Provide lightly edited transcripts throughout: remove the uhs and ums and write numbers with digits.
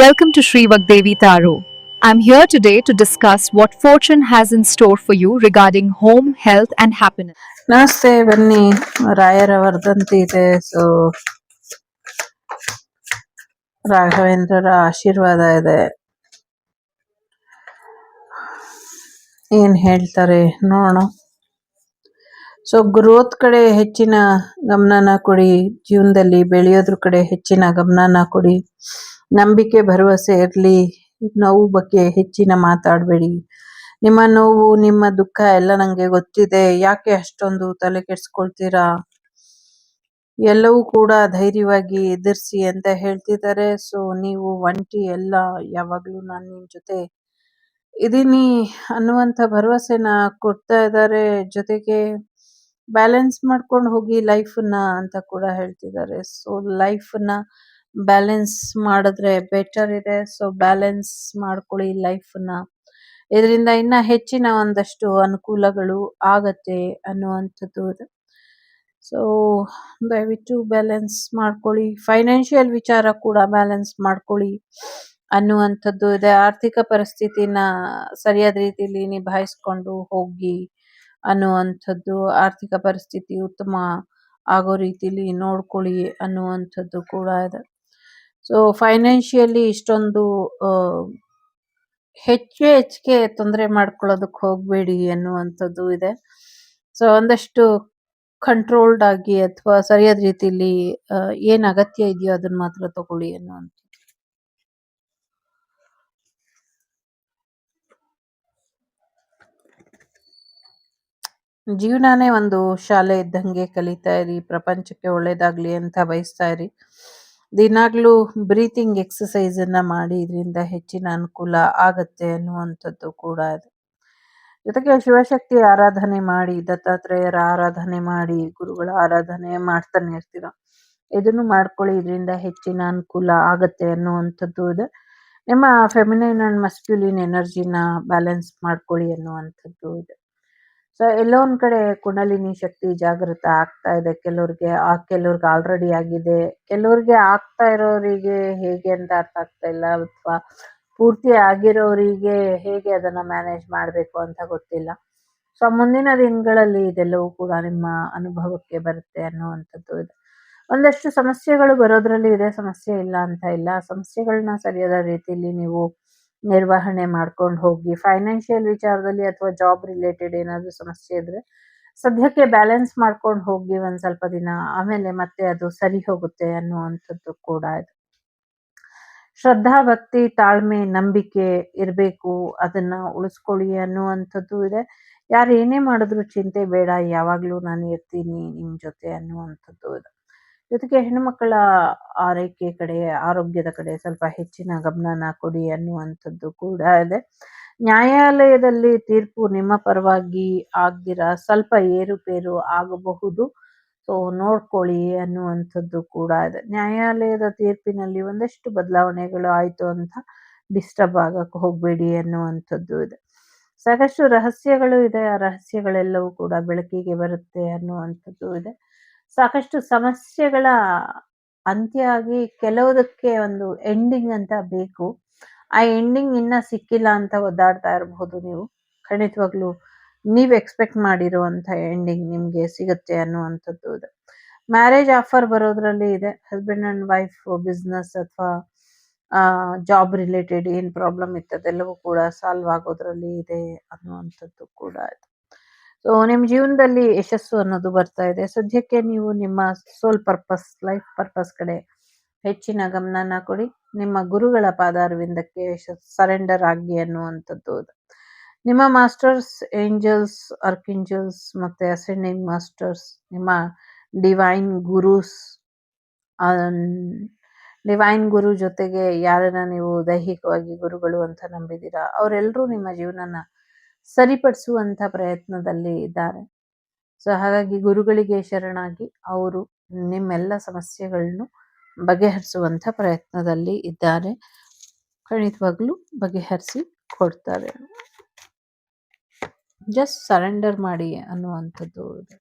Welcome to Sri Vagdevi Taro. I'm here today to discuss what fortune has in store for you regarding home, health, and happiness. ನಮಸ್ತೆ, ಬನ್ನಿ. ರಾಯರ ವರ್ಧಂತಿ ಇದೆ. So ರಾಘವೇಂದ್ರರ ಆಶೀರ್ವಾದ ಇದೆ. ಏನ್ ಹೇಳ್ತಾರೆ ನೋಡೋಣ. ಸೊ ಗ್ರೋತ್ ಕಡೆ ಹೆಚ್ಚಿನ ಗಮನನ ಕೊಡಿ. ಜೀವನದಲ್ಲಿ ಬೆಳೆಯೋದ್ರ ಕಡೆ ಹೆಚ್ಚಿನ ಗಮನನ ಕೊಡಿ. ನಂಬಿಕೆ ಭರವಸೆ ಇರಲಿ. ನೋವು ಬಗ್ಗೆ ಹೆಚ್ಚಿನ ಮಾತಾಡಬೇಡಿ. ನಿಮ್ಮ ನೋವು ನಿಮ್ಮ ದುಃಖ ಎಲ್ಲ ನಂಗೆ ಗೊತ್ತಿದೆ, ಯಾಕೆ ಅಷ್ಟೊಂದು ತಲೆ ಕೆಡ್ಸ್ಕೊಳ್ತೀರಾ, ಎಲ್ಲವೂ ಕೂಡ ಧೈರ್ಯವಾಗಿ ಎದುರಿಸಿ ಅಂತ ಹೇಳ್ತಿದ್ದಾರೆ. ಸೊ ನೀವು ಒಂಟಿ ಎಲ್ಲ, ಯಾವಾಗ್ಲೂ ನಾನು ನಿಮ್ ಜೊತೆ ಇದೀನಿ ಅನ್ನುವಂಥ ಭರವಸೆನ ಕೊಡ್ತಾ ಇದ್ದಾರೆ. ಜೊತೆಗೆ ಬ್ಯಾಲೆನ್ಸ್ ಮಾಡ್ಕೊಂಡು ಹೋಗಿ ಲೈಫನ್ನ ಅಂತ ಕೂಡ ಹೇಳ್ತಿದ್ದಾರೆ. ಸೊ ಲೈಫನ್ನ ಬ್ಯಾಲೆನ್ಸ್ ಮಾಡಿದ್ರೆ ಬೆಟರ್ ಇದೆ. ಸೊ ಬ್ಯಾಲೆನ್ಸ್ ಮಾಡ್ಕೊಳ್ಳಿ ಲೈಫನ್ನ, ಇದರಿಂದ ಇನ್ನ ಹೆಚ್ಚಿನ ಒಂದಷ್ಟು ಅನುಕೂಲಗಳು ಆಗತ್ತೆ ಅನ್ನುವಂಥದ್ದು ಇದೆ. ಸೊ ದಯವಿಟ್ಟು ಬ್ಯಾಲೆನ್ಸ್ ಮಾಡ್ಕೊಳ್ಳಿ. ಫೈನಾನ್ಷಿಯಲ್ ವಿಚಾರ ಕೂಡ ಬ್ಯಾಲೆನ್ಸ್ ಮಾಡ್ಕೊಳ್ಳಿ ಅನ್ನುವಂಥದ್ದು ಇದೆ. ಆರ್ಥಿಕ ಪರಿಸ್ಥಿತಿನ ಸರಿಯಾದ ರೀತಿಯಲ್ಲಿ ನಿಭಾಯಿಸ್ಕೊಂಡು ಹೋಗಿ ಅನ್ನುವಂಥದ್ದು, ಆರ್ಥಿಕ ಪರಿಸ್ಥಿತಿ ಉತ್ತಮ ಆಗೋ ರೀತಿಲಿ ನೋಡ್ಕೊಳ್ಳಿ ಅನ್ನುವಂಥದ್ದು ಕೂಡ ಇದೆ. ಸೊ ಫೈನಾನ್ಷಿಯಲಿ ಇಷ್ಟೊಂದು ಹೆಚ್ಚಿಗೆ ತೊಂದರೆ ಮಾಡ್ಕೊಳ್ಳೋದಕ್ಕೆ ಹೋಗಬೇಡಿ ಅನ್ನುವಂಥದ್ದು ಇದೆ. ಸೊ ಒಂದಷ್ಟು ಕಂಟ್ರೋಲ್ಡ್ ಆಗಿ ಅಥವಾ ಸರಿಯಾದ ರೀತಿಯಲ್ಲಿ ಏನ್ ಅಗತ್ಯ ಇದೆಯೋ ಅದನ್ನ ಮಾತ್ರ ತಗೊಳ್ಳಿ ಅನ್ನುವಂಥದ್ದು. ಜೀವನಾನೇ ಒಂದು ಶಾಲೆ ಇದ್ದಂಗೆ ಕಲಿತಾ ಇರಿ. ಪ್ರಪಂಚಕ್ಕೆ ಒಳ್ಳೇದಾಗ್ಲಿ ಅಂತ ಬಯಸ್ತಾ ಇರಿ. ದಿನಾಗ್ಲೂ ಬ್ರೀತಿಂಗ್ ಎಕ್ಸಸೈಸ್ ಅನ್ನ ಮಾಡಿ, ಇದರಿಂದ ಹೆಚ್ಚಿನ ಅನುಕೂಲ ಆಗತ್ತೆ ಅನ್ನುವಂಥದ್ದು ಕೂಡ ಇದೆ. ಜೊತೆಗೆ ಶಿವಶಕ್ತಿ ಆರಾಧನೆ ಮಾಡಿ, ದತ್ತಾತ್ರೇಯರ ಆರಾಧನೆ ಮಾಡಿ, ಗುರುಗಳ ಆರಾಧನೆ ಮಾಡ್ತಾನೆ ಇರ್ತೀರ, ಇದನ್ನು ಮಾಡ್ಕೊಳ್ಳಿ. ಇದರಿಂದ ಹೆಚ್ಚಿನ ಅನುಕೂಲ ಆಗತ್ತೆ ಅನ್ನುವಂಥದ್ದು ಇದೆ. ನಿಮ್ಮ ಫೆಮಿನೈನ್ ಅಂಡ್ ಮಸ್ಕ್ಯುಲಿನ್ ಎನರ್ಜಿನ ಬ್ಯಾಲೆನ್ಸ್ ಮಾಡ್ಕೊಳ್ಳಿ ಅನ್ನುವಂಥದ್ದು ಇದೆ. ಸೊ ಎಲ್ಲೋ ಒಂದ್ ಕಡೆ ಕುಂಡಲಿನಿ ಶಕ್ತಿ ಜಾಗೃತ ಆಗ್ತಾ ಇದೆ. ಕೆಲವ್ರಿಗೆ ಆಲ್ರೆಡಿ ಆಗಿದೆ, ಕೆಲವ್ರಿಗೆ ಆಗ್ತಾ ಇರೋರಿಗೆ ಹೇಗೆ ಅಂತ ಅರ್ಥ ಆಗ್ತಾ ಇಲ್ಲ, ಅಥವಾ ಪೂರ್ತಿ ಆಗಿರೋರಿಗೆ ಹೇಗೆ ಅದನ್ನ ಮ್ಯಾನೇಜ್ ಮಾಡ್ಬೇಕು ಅಂತ ಗೊತ್ತಿಲ್ಲ. ಸೊ ಮುಂದಿನ ದಿನಗಳಲ್ಲಿ ಇದೆಲ್ಲವೂ ಕೂಡ ನಿಮ್ಮ ಅನುಭವಕ್ಕೆ ಬರುತ್ತೆ ಅನ್ನುವಂಥದ್ದು ಇದೆ. ಒಂದಷ್ಟು ಸಮಸ್ಯೆಗಳು ಬರೋದ್ರಲ್ಲಿ ಇದೆ, ಸಮಸ್ಯೆ ಇಲ್ಲ ಅಂತ ಇಲ್ಲ. ಸಮಸ್ಯೆಗಳನ್ನ ಸರಿಯಾದ ರೀತಿಯಲ್ಲಿ ನೀವು ನಿರ್ವಹಣೆ ಮಾಡ್ಕೊಂಡು ಹೋಗಿ. ಫೈನಾನ್ಷಿಯಲ್ ವಿಚಾರದಲ್ಲಿ ಅಥವಾ ಜಾಬ್ ರಿಲೇಟೆಡ್ ಏನಾದ್ರು ಸಮಸ್ಯೆ ಇದ್ರೆ ಸದ್ಯಕ್ಕೆ ಬ್ಯಾಲೆನ್ಸ್ ಮಾಡ್ಕೊಂಡು ಹೋಗಿ ಒಂದ್ ಸ್ವಲ್ಪ ದಿನ, ಆಮೇಲೆ ಮತ್ತೆ ಅದು ಸರಿ ಹೋಗುತ್ತೆ ಅನ್ನುವಂಥದ್ದು ಕೂಡ ಇದೆ. ಶ್ರದ್ಧಾ ಭಕ್ತಿ ತಾಳ್ಮೆ ನಂಬಿಕೆ ಇರಬೇಕು, ಅದನ್ನ ಉಳಿಸ್ಕೊಳ್ಳಿ ಅನ್ನುವಂಥದ್ದು ಇದೆ. ಯಾರು ಏನೇ ಮಾಡಿದ್ರು ಚಿಂತೆ ಬೇಡ, ಯಾವಾಗ್ಲೂ ನಾನು ಇರ್ತೀನಿ ನಿಮ್ ಜೊತೆ ಅನ್ನುವಂಥದ್ದು ಇದೆ. ಜೊತೆಗೆ ಹೆಣ್ಣುಮಕ್ಕಳ ಆರೈಕೆ ಕಡೆ, ಆರೋಗ್ಯದ ಕಡೆ ಸ್ವಲ್ಪ ಹೆಚ್ಚಿನ ಗಮನನ ಕೊಡಿ ಅನ್ನುವಂಥದ್ದು ಕೂಡ ಇದೆ. ನ್ಯಾಯಾಲಯದಲ್ಲಿ ತೀರ್ಪು ನಿಮ್ಮ ಪರವಾಗಿ ಆಗ್ದಿರ ಸ್ವಲ್ಪ ಏರುಪೇರು ಆಗಬಹುದು. ಸೊ ನೋಡ್ಕೊಳ್ಳಿ ಅನ್ನುವಂಥದ್ದು ಕೂಡ ಇದೆ. ನ್ಯಾಯಾಲಯದ ತೀರ್ಪಿನಲ್ಲಿ ಒಂದಷ್ಟು ಬದಲಾವಣೆಗಳು ಆಯ್ತು ಅಂತ ಡಿಸ್ಟರ್ಬ್ ಆಗಕ್ಕೆ ಹೋಗ್ಬೇಡಿ ಅನ್ನುವಂಥದ್ದು ಇದೆ. ಸಾಕಷ್ಟು ರಹಸ್ಯಗಳು ಇದೆ, ಆ ರಹಸ್ಯಗಳೆಲ್ಲವೂ ಕೂಡ ಬೆಳಕಿಗೆ ಬರುತ್ತೆ ಅನ್ನುವಂಥದ್ದು ಇದೆ. ಸಾಕಷ್ಟು ಸಮಸ್ಯೆಗಳ ಅಂತ್ಯ ಆಗಿ ಕೆಲವುದಕ್ಕೆ ಒಂದು ಎಂಡಿಂಗ್ ಅಂತ ಬೇಕು. ಆ ಎಂಡಿಂಗ್ ಇನ್ನ ಸಿಕ್ಕಿಲ್ಲ ಅಂತ ಒದ್ದಾಡ್ತಾ ಇರಬಹುದು ನೀವು. ಖಂಡಿತವಾಗ್ಲೂ ನೀವ್ ಎಕ್ಸ್ಪೆಕ್ಟ್ ಮಾಡಿರುವಂತ ಎಂಡಿಂಗ್ ನಿಮ್ಗೆ ಸಿಗುತ್ತೆ ಅನ್ನುವಂಥದ್ದು ಇದೆ. ಮ್ಯಾರೇಜ್ ಆಫರ್ ಬರೋದ್ರಲ್ಲಿ ಇದೆ. ಹಸ್ಬೆಂಡ್ ಅಂಡ್ ವೈಫ್ ಬಿಸ್ನೆಸ್ ಅಥವಾ ಜಾಬ್ ರಿಲೇಟೆಡ್ ಏನ್ ಪ್ರಾಬ್ಲಮ್ ಇತ್ತು ಅದೆಲ್ಲವೂ ಕೂಡ ಸಾಲ್ವ್ ಆಗೋದ್ರಲ್ಲಿ ಇದೆ ಅನ್ನುವಂಥದ್ದು ಕೂಡ ಇದೆ. ಸೊ ನಿಮ್ ಜೀವನದಲ್ಲಿ ಯಶಸ್ಸು ಅನ್ನೋದು ಬರ್ತಾ ಇದೆ. ಸದ್ಯಕ್ಕೆ ನೀವು ನಿಮ್ಮ ಸೋಲ್ ಪರ್ಪಸ್, ಲೈಫ್ ಪರ್ಪಸ್ ಕಡೆ ಹೆಚ್ಚಿನ ಗಮನನ ಕೊಡಿ. ನಿಮ್ಮ ಗುರುಗಳ ಪಾದಾರವಿಂದಕ್ಕೆ ಸರೆಂಡರ್ ಆಗಿ ಅನ್ನುವಂಥದ್ದು. ನಿಮ್ಮ ಮಾಸ್ಟರ್ಸ್, ಏಂಜಲ್ಸ್, ಆರ್ಕಿಂಜಲ್ಸ್ ಮತ್ತೆ ಅಸೆಂಡಿಂಗ್ ಮಾಸ್ಟರ್ಸ್, ನಿಮ್ಮ ಡಿವೈನ್ ಗುರುಸ್, ಡಿವೈನ್ ಗುರು ಜೊತೆಗೆ ಯಾರನ್ನ ನೀವು ದೈಹಿಕವಾಗಿ ಗುರುಗಳು ಅಂತ ನಂಬಿದ್ದೀರಾ, ಅವರೆಲ್ಲರೂ ನಿಮ್ಮ ಜೀವನನ ಸರಿಪಡಿಸುವಂತ ಪ್ರಯತ್ನದಲ್ಲಿ ಇದ್ದಾರೆ. ಸೊ ಹಾಗಾಗಿ ಗುರುಗಳಿಗೆ ಶರಣಾಗಿ ಅವರು ನಿಮ್ಮೆಲ್ಲ ಸಮಸ್ಯೆಗಳನ್ನು ಬಗೆಹರಿಸುವಂತ ಪ್ರಯತ್ನದಲ್ಲಿ ಇದ್ದಾರೆ. ಖಂಡಿತವಾಗ್ಲೂ ಬಗೆಹರಿಸಿ ಕೊಡ್ತಾರೆ. ಜಸ್ಟ್ ಸರೆಂಡರ್ ಮಾಡಿ ಅನ್ನುವಂಥದ್ದು ಇದೆ.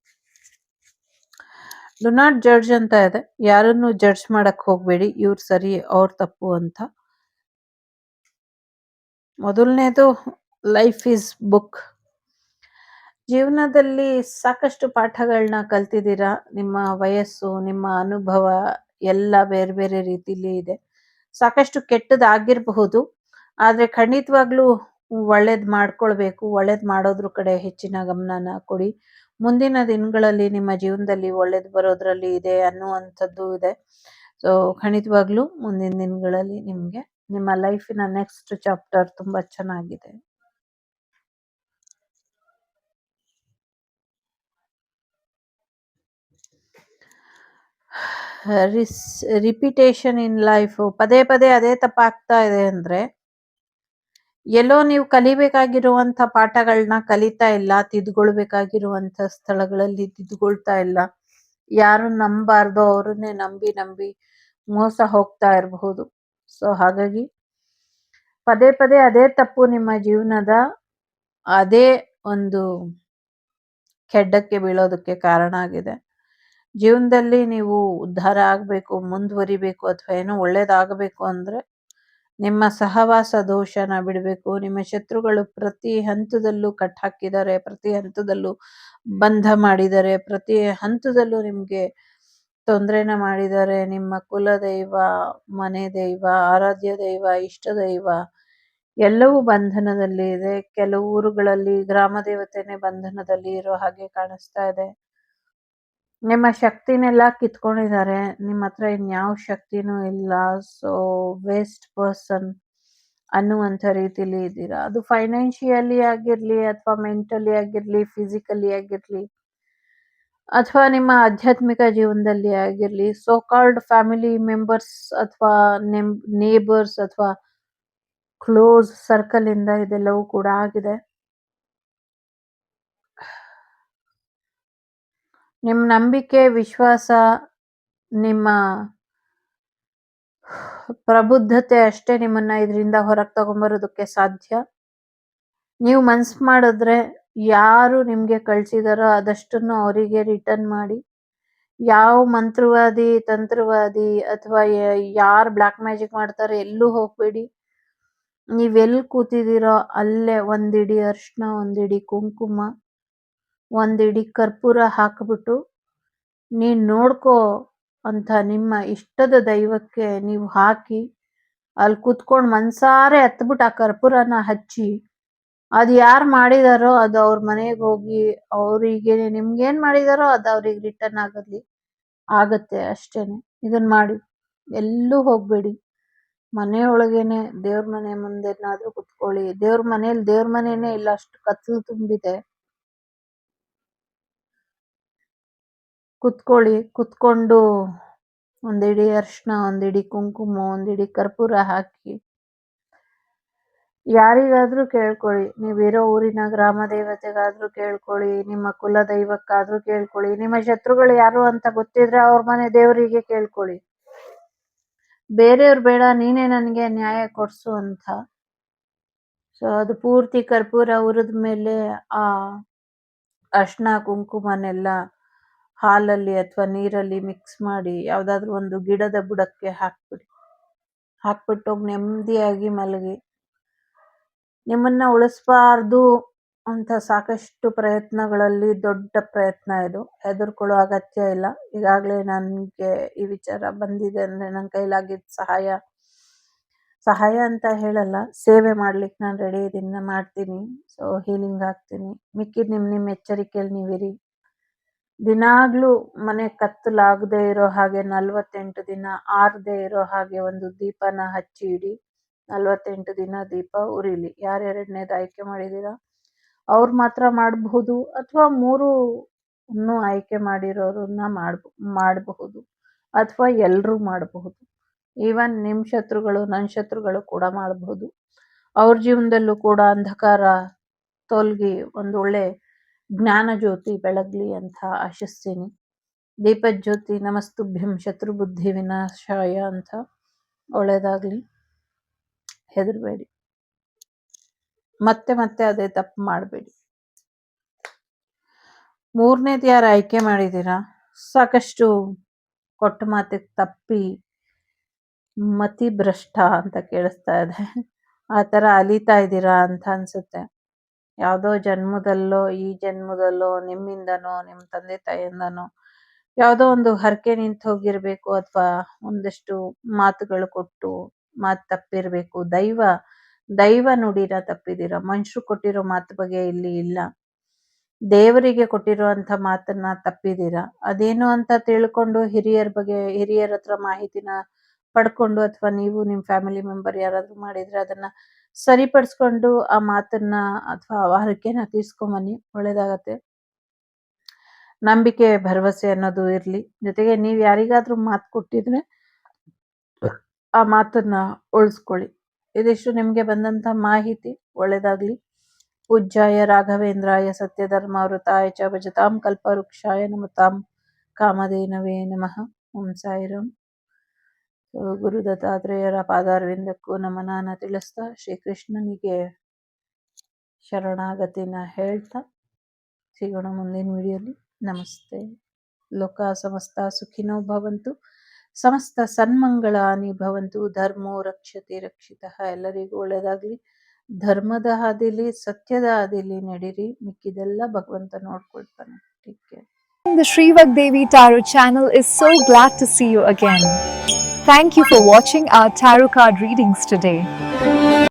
ಡು ನಾಟ್ ಜಡ್ಜ್ ಅಂತ ಇದೆ. ಯಾರನ್ನು ಜಡ್ಜ್ ಮಾಡಕ್ ಹೋಗ್ಬೇಡಿ, ಇವ್ರು ಸರಿ ಅವ್ರ ತಪ್ಪು ಅಂತ. ಮೊದಲನೇದು ಲೈಫ್ ಈಸ್ ಬುಕ್. ಜೀವನದಲ್ಲಿ ಸಾಕಷ್ಟು ಪಾಠಗಳನ್ನ ಕಲ್ತಿದ್ದೀರಾ. ನಿಮ್ಮ ವಯಸ್ಸು, ನಿಮ್ಮ ಅನುಭವ ಎಲ್ಲ ಬೇರೆ ಬೇರೆ ರೀತಿಲಿ ಇದೆ. ಸಾಕಷ್ಟು ಕೆಟ್ಟದಾಗಿರಬಹುದು, ಆದ್ರೆ ಖಂಡಿತವಾಗ್ಲೂ ಒಳ್ಳೇದ್ ಮಾಡ್ಕೊಳ್ಬೇಕು. ಒಳ್ಳೇದ್ ಮಾಡೋದ್ರ ಕಡೆ ಹೆಚ್ಚಿನ ಗಮನನ ಕೊಡಿ. ಮುಂದಿನ ದಿನಗಳಲ್ಲಿ ನಿಮ್ಮ ಜೀವನದಲ್ಲಿ ಒಳ್ಳೇದ್ ಬರೋದ್ರಲ್ಲಿ ಇದೆ ಅನ್ನುವಂಥದ್ದು ಇದೆ. ಸೊ ಖಂಡಿತವಾಗ್ಲೂ ಮುಂದಿನ ದಿನಗಳಲ್ಲಿ ನಿಮ್ಗೆ ನಿಮ್ಮ ಲೈಫಿನ ನೆಕ್ಸ್ಟ್ ಚಾಪ್ಟರ್ ತುಂಬಾ ಚೆನ್ನಾಗಿದೆ. ರಿಪಿಟೇಷನ್ ಇನ್ ಲೈಫ್, ಪದೇ ಪದೇ ಅದೇ ತಪ್ಪಾಗ್ತಾ ಇದೆ ಅಂದ್ರೆ ಎಲ್ಲೋ ನೀವು ಕಲಿಬೇಕಾಗಿರುವಂತ ಪಾಠಗಳನ್ನ ಕಲಿತಾ ಇಲ್ಲ, ತಿದ್ಕೊಳ್ಬೇಕಾಗಿರುವಂತ ಸ್ಥಳಗಳಲ್ಲಿ ತಿದ್ಕೊಳ್ತಾ ಇಲ್ಲ. ಯಾರು ನಂಬಾರ್ದೋ ಅವ್ರನ್ನೇ ನಂಬಿ ನಂಬಿ ಮೋಸ ಹೋಗ್ತಾ ಇರಬಹುದು. ಸೊ ಹಾಗಾಗಿ ಪದೇ ಪದೇ ಅದೇ ತಪ್ಪು ನಿಮ್ಮ ಜೀವನದ ಅದೇ ಒಂದು ಕೆಡ್ಡಕ್ಕೆ ಬೀಳೋದಕ್ಕೆ ಕಾರಣ ಆಗಿದೆ. ಜೀವನದಲ್ಲಿ ನೀವು ಉದ್ಧಾರ ಆಗ್ಬೇಕು, ಮುಂದುವರಿಬೇಕು, ಅಥವಾ ಏನೋ ಒಳ್ಳೇದಾಗಬೇಕು ಅಂದ್ರೆ ನಿಮ್ಮ ಸಹವಾಸ ದೋಷನ ಬಿಡಬೇಕು. ನಿಮ್ಮ ಶತ್ರುಗಳು ಪ್ರತಿ ಹಂತದಲ್ಲೂ ಕಟ್ ಹಾಕಿದ್ದಾರೆ, ಪ್ರತಿ ಹಂತದಲ್ಲೂ ಬಂಧ ಮಾಡಿದ್ದಾರೆ, ಪ್ರತಿ ಹಂತದಲ್ಲೂ ನಿಮ್ಗೆ ತೊಂದರೆನ ಮಾಡಿದ್ದಾರೆ. ನಿಮ್ಮ ಕುಲ ದೈವ, ಮನೆ ದೈವ, ಆರಾಧ್ಯ ದೈವ, ಇಷ್ಟ ದೈವ ಎಲ್ಲವೂ ಬಂಧನದಲ್ಲಿ ಇದೆ. ಕೆಲವು ಊರುಗಳಲ್ಲಿ ಗ್ರಾಮ ದೇವತೆನೇ ಬಂಧನದಲ್ಲಿ ಇರೋ ಹಾಗೆ ಕಾಣಿಸ್ತಾ ಇದೆ. ನಿಮ್ಮ ಶಕ್ತಿನೆಲ್ಲ ಕಿತ್ಕೊಂಡಿದ್ದಾರೆ. ನಿಮ್ಮ ಹತ್ರ ಇನ್ಯಾವ ಶಕ್ತಿನೂ ಇಲ್ಲ. ಸೊ ವೇಸ್ಟ್ ಪರ್ಸನ್ ಅನ್ನುವಂಥ ರೀತಿಲಿ ಇದ್ದೀರಾ. ಅದು ಫೈನಾನ್ಷಿಯಲಿ ಆಗಿರ್ಲಿ, ಅಥವಾ ಮೆಂಟಲಿ ಆಗಿರ್ಲಿ, ಫಿಸಿಕಲಿ ಆಗಿರ್ಲಿ, ಅಥವಾ ನಿಮ್ಮ ಆಧ್ಯಾತ್ಮಿಕ ಜೀವನದಲ್ಲಿ ಆಗಿರ್ಲಿ. ಸೋ ಕಾಲ್ಡ್ ಫ್ಯಾಮಿಲಿ ಮೆಂಬರ್ಸ್ ಅಥವಾ ನೇಬರ್ಸ್ ಅಥವಾ ಕ್ಲೋಸ್ ಸರ್ಕಲ್ ಇಂದ ಇದೆಲ್ಲವೂ ಕೂಡ ಆಗಿದೆ. ನಿಮ್ಮ ನಂಬಿಕೆ, ವಿಶ್ವಾಸ, ನಿಮ್ಮ ಪ್ರಬುದ್ಧತೆ ಅಷ್ಟೇ ನಿಮ್ಮನ್ನ ಇದರಿಂದ ಹೊರಗೆ ತಗೊಂಬರೋದಕ್ಕೆ ಸಾಧ್ಯ. ನೀವು ಮನ್ಸು ಮಾಡಿದ್ರೆ ಯಾರು ನಿಮ್ಗೆ ಕಳ್ಸಿದಾರೋ ಅದಷ್ಟನ್ನು ಅವರಿಗೆ ರಿಟರ್ನ್ ಮಾಡಿ. ಯಾವ ಮಂತ್ರವಾದಿ, ತಂತ್ರವಾದಿ, ಅಥವಾ ಯಾರು ಬ್ಲ್ಯಾಕ್ ಮ್ಯಾಜಿಕ್ ಮಾಡ್ತಾರೆ ಎಲ್ಲೂ ಹೋಗ್ಬೇಡಿ. ನೀವೆಲ್ಲಿ ಕೂತಿದ್ದೀರೋ ಅಲ್ಲೇ ಒಂದಿಡಿ ಅರ್ಶಿನ, ಒಂದಿಡಿ ಕುಂಕುಮ, ಒಂದಿಡಿ ಕರ್ಪೂರ ಹಾಕ್ಬಿಟ್ಟು ನೀನ್ ನೋಡ್ಕೋ ಅಂತ ನಿಮ್ಮ ಇಷ್ಟದ ದೈವಕ್ಕೆ ನೀವು ಹಾಕಿ ಅಲ್ಲಿ ಕುತ್ಕೊಂಡು ಮನ್ಸಾರೆ ಹತ್ಬಿಟ್ಟು ಆ ಕರ್ಪೂರನ ಹಚ್ಚಿ, ಅದು ಯಾರು ಮಾಡಿದಾರೋ ಅದು ಅವ್ರ ಮನೆಗೆ ಹೋಗಿ ಅವರಿಗೆ ನಿಮ್ಗೇನ್ ಮಾಡಿದಾರೋ ಅದು ಅವ್ರಿಗೆ ರಿಟರ್ನ್ ಆಗತ್ತೆ ಅಷ್ಟೇನೆ. ಇದನ್ ಮಾಡಿ, ಎಲ್ಲೂ ಹೋಗ್ಬೇಡಿ. ಮನೆಯೊಳಗೇನೆ ದೇವ್ರ ಮನೆ ಮುಂದೆನಾದ್ರೂ ಕುತ್ಕೊಳ್ಳಿ. ದೇವ್ರ ಮನೇನೇ ಇಲ್ಲ, ಅಷ್ಟು ಕತ್ಲು ತುಂಬಿದೆ. ಕುತ್ಕೊಳ್ಳಿ. ಕುತ್ಕೊಂಡು ಒಂದಿಡಿ ಅರ್ಶಿನ, ಒಂದಿಡಿ ಕುಂಕುಮ, ಒಂದಿಡಿ ಕರ್ಪೂರ ಹಾಕಿ ಯಾರಿಗಾದ್ರೂ ಕೇಳ್ಕೊಳ್ಳಿ. ನೀವಿರೋ ಊರಿನ ಗ್ರಾಮ ದೇವತೆಗಾದ್ರೂ ಕೇಳ್ಕೊಳ್ಳಿ, ನಿಮ್ಮ ಕುಲ ದೈವಕ್ಕಾದ್ರೂ ಕೇಳ್ಕೊಳ್ಳಿ. ನಿಮ್ಮ ಶತ್ರುಗಳು ಯಾರು ಅಂತ ಗೊತ್ತಿದ್ರೆ ಅವ್ರ ಮನೆ ದೇವರಿಗೆ ಕೇಳ್ಕೊಳ್ಳಿ. ಬೇರೆಯವ್ರು ಬೇಡ, ನೀನೇ ನನಗೆ ನ್ಯಾಯ ಕೊಡ್ಸು ಅಂತ. ಸೊ ಅದು ಪೂರ್ತಿ ಕರ್ಪೂರ ಉರಿದ ಮೇಲೆ ಆ ಅರ್ಶಿನ ಕುಂಕುಮನೆಲ್ಲ ಹಾಲಲ್ಲಿ ಅಥವಾ ನೀರಲ್ಲಿ ಮಿಕ್ಸ್ ಮಾಡಿ ಯಾವ್ದಾದ್ರು ಒಂದು ಗಿಡದ ಬುಡಕ್ಕೆ ಹಾಕ್ಬಿಟ್ಟು ನೆಮ್ಮದಿಯಾಗಿ ಮಲಗಿ. ನಿಮ್ಮನ್ನ ಉಳಿಸ್ಬಾರ್ದು ಅಂತ ಸಾಕಷ್ಟು ಪ್ರಯತ್ನಗಳಲ್ಲಿ ದೊಡ್ಡ ಪ್ರಯತ್ನ ಇದು. ಹೆದರ್ಕೊಳ್ಳೋ ಅಗತ್ಯ ಇಲ್ಲ. ಈಗಾಗಲೇ ನನಗೆ ಈ ವಿಚಾರ ಬಂದಿದೆ ಅಂದ್ರೆ ನನ್ನ ಕೈಲಾಗಿದ್ದ ಸಹಾಯ ಅಂತ ಹೇಳಲ್ಲ, ಸೇವೆ ಮಾಡ್ಲಿಕ್ಕೆ ನಾನು ರೆಡಿ ಇದನ್ನ ಮಾಡ್ತೀನಿ. ಸೊ ಹೀಲಿಂಗ್ ಆಗ್ತೀನಿ. ಮಿಕ್ಕಿದ್ ನಿಮ್ಮ ಎಚ್ಚರಿಕೆಯಲ್ಲಿ ನೀವಿರಿ. ದಿನಾಗ್ಲೂ ಮನೆ ಕತ್ತಲಾಗದೆ ಇರೋ ಹಾಗೆ 48 ದಿನ ಆರದೆ ಇರೋ ಹಾಗೆ ಒಂದು ದೀಪನ ಹಚ್ಚಿ ಇಡಿ. 48 ದಿನ ದೀಪ ಉರಿಲಿ. ಯಾರು 2ನೇದು ಆಯ್ಕೆ ಮಾಡಿದೀರಾ ಅವ್ರು ಮಾತ್ರ ಮಾಡಬಹುದು, ಅಥವಾ 3 ಆಯ್ಕೆ ಮಾಡಿರೋರನ್ನ ಮಾಡಬಹುದು, ಅಥವಾ ಎಲ್ರೂ ಮಾಡಬಹುದು. ಈವನ್ ನಿಮ್ ಶತ್ರುಗಳು, ನನ್ನ ಶತ್ರುಗಳು ಕೂಡ ಮಾಡಬಹುದು. ಅವ್ರ ಜೀವನದಲ್ಲೂ ಕೂಡ ಅಂಧಕಾರ ತೊಲಗಿ ಒಂದು ಒಳ್ಳೆ ಜ್ಞಾನ ಜ್ಯೋತಿ ಬೆಳಗ್ಲಿ ಅಂತ ಆಶಿಸ್ತೀನಿ. ದೀಪದ ಜ್ಯೋತಿ ನಮಸ್ತುಭ್ಯಂ ಶತ್ರು ಬುದ್ಧಿ ವಿನಾಶಾಯ ಅಂತ. ಒಳ್ಳೇದಾಗ್ಲಿ. ಹೆದರ್ಬೇಡಿ. ಮತ್ತೆ ಅದೇ ತಪ್ಪು ಮಾಡಬೇಡಿ. 3ನೇದು ಯಾರು ಆಯ್ಕೆ ಮಾಡಿದ್ದೀರಾ, ಸಾಕಷ್ಟು ಕೊಟ್ಟ ಮಾತಿಗೆ ತಪ್ಪಿ ಮತಿ ಭ್ರಷ್ಟ ಅಂತ ಕೇಳಿಸ್ತಾ ಇದೆ. ಆ ಥರ ಅಲೀತಾ ಇದ್ದೀರಾ ಅಂತ ಅನ್ಸುತ್ತೆ. ಯಾವುದೋ ಜನ್ಮದಲ್ಲೋ, ಈ ಜನ್ಮದಲ್ಲೋ ನಿಮ್ಮಿಂದನೋ, ನಿಮ್ಮ ತಂದೆ ತಾಯಿಯಿಂದನೋ ಯಾವುದೋ ಒಂದು ಹರಕೆ ನಿಂತು ಹೋಗಿರ್ಬೇಕು ಅಥವಾ ಒಂದಷ್ಟು ಮಾತುಗಳು ಕೊಟ್ಟು ಮಾತು ತಪ್ಪಿರ್ಬೇಕು. ದೈವ ನುಡಿನ ತಪ್ಪಿದ್ದೀರಾ. ಮನುಷ್ಯರು ಕೊಟ್ಟಿರೋ ಮಾತು ಬಗ್ಗೆ ಇಲ್ಲಿ ಇಲ್ಲ. ದೇವರಿಗೆ ಕೊಟ್ಟಿರುವಂತ ಮಾತನ್ನ ತಪ್ಪಿದ್ದೀರಾ. ಅದೇನು ಅಂತ ತಿಳ್ಕೊಂಡು ಹಿರಿಯರ ಹತ್ರ ಮಾಹಿತಿನ ಪಡ್ಕೊಂಡು ಅಥವಾ ನೀವು ನಿಮ್ಮ ಫ್ಯಾಮಿಲಿ ಮೆಂಬರ್ ಯಾರಾದ್ರೂ ಮಾಡಿದ್ರೆ ಅದನ್ನ ಸರಿಪಡಿಸ್ಕೊಂಡು ಆ ಮಾತನ್ನ ಅಥವಾ ಆ ಹರಕೆನ ತೀರ್ಸ್ಕೊಂಬನ್ನಿ, ಒಳ್ಳೇದಾಗತ್ತೆ. ನಂಬಿಕೆ ಭರವಸೆ ಅನ್ನೋದು ಇರ್ಲಿ. ಜೊತೆಗೆ ನೀವು ಯಾರಿಗಾದ್ರೂ ಮಾತು ಕೊಟ್ಟಿದ್ರೆ ಆ ಮಾತನ್ನ ಉಳಿಸ್ಕೊಳ್ಳಿ. ಇದಿಷ್ಟು ನಿಮ್ಗೆ ಬಂದಂತ ಮಾಹಿತಿ. ಒಳ್ಳೇದಾಗ್ಲಿ. ಪೂಜ್ಯಾಯ ರಾಘವೇಂದ್ರಾಯ ಸತ್ಯಧರ್ಮವೃತಾಯ ಚ ಭಜತಾಂ ಕಲ್ಪವೃಕ್ಷಾಯ ನಮತಾಂ ಕಾಮಧೇನವೇ ನಮಃ. ಓಂ ಸಾಯಿರಾಮ್. ಗುರು ದತ್ತಾತ್ರೇಯರ ಪಾದಾರವಿಂದಕ್ಕೂ ನಮನಾನ ತಿಳಿಸ್ತಾ ಶ್ರೀಕೃಷ್ಣನಿಗೆ ಶರಣಾಗತಿನ ಹೇಳ್ತಾ ಸಿಗೋಣ ಮುಂದಿನ ವಿಡಿಯೋಲಿ. ನಮಸ್ತೆ. ಲೋಕ ಸಮಸ್ತ ಸುಖಿನೋ ಭವಂತು, ಸಮಸ್ತ ಸನ್ಮಂಗಳಾನಿ ಭವಂತು, ಧರ್ಮೋ ರಕ್ಷತೆ ರಕ್ಷಿತಃ. ಎಲ್ಲರಿಗೂ ಒಳ್ಳೆಯದಾಗಲಿ. ಧರ್ಮದ ಹಾದಿಲಿ, ಸತ್ಯದ ಹಾದಿಲಿ ನಡೀರಿ. ಮಿಕ್ಕಿದೆಲ್ಲ ಭಗವಂತ ನೋಡ್ಕೊಳ್ತಾನೆ. Take care. The Shrivak Devi Tarot channel is so glad to see you again. Thank you for watching our tarot card readings today.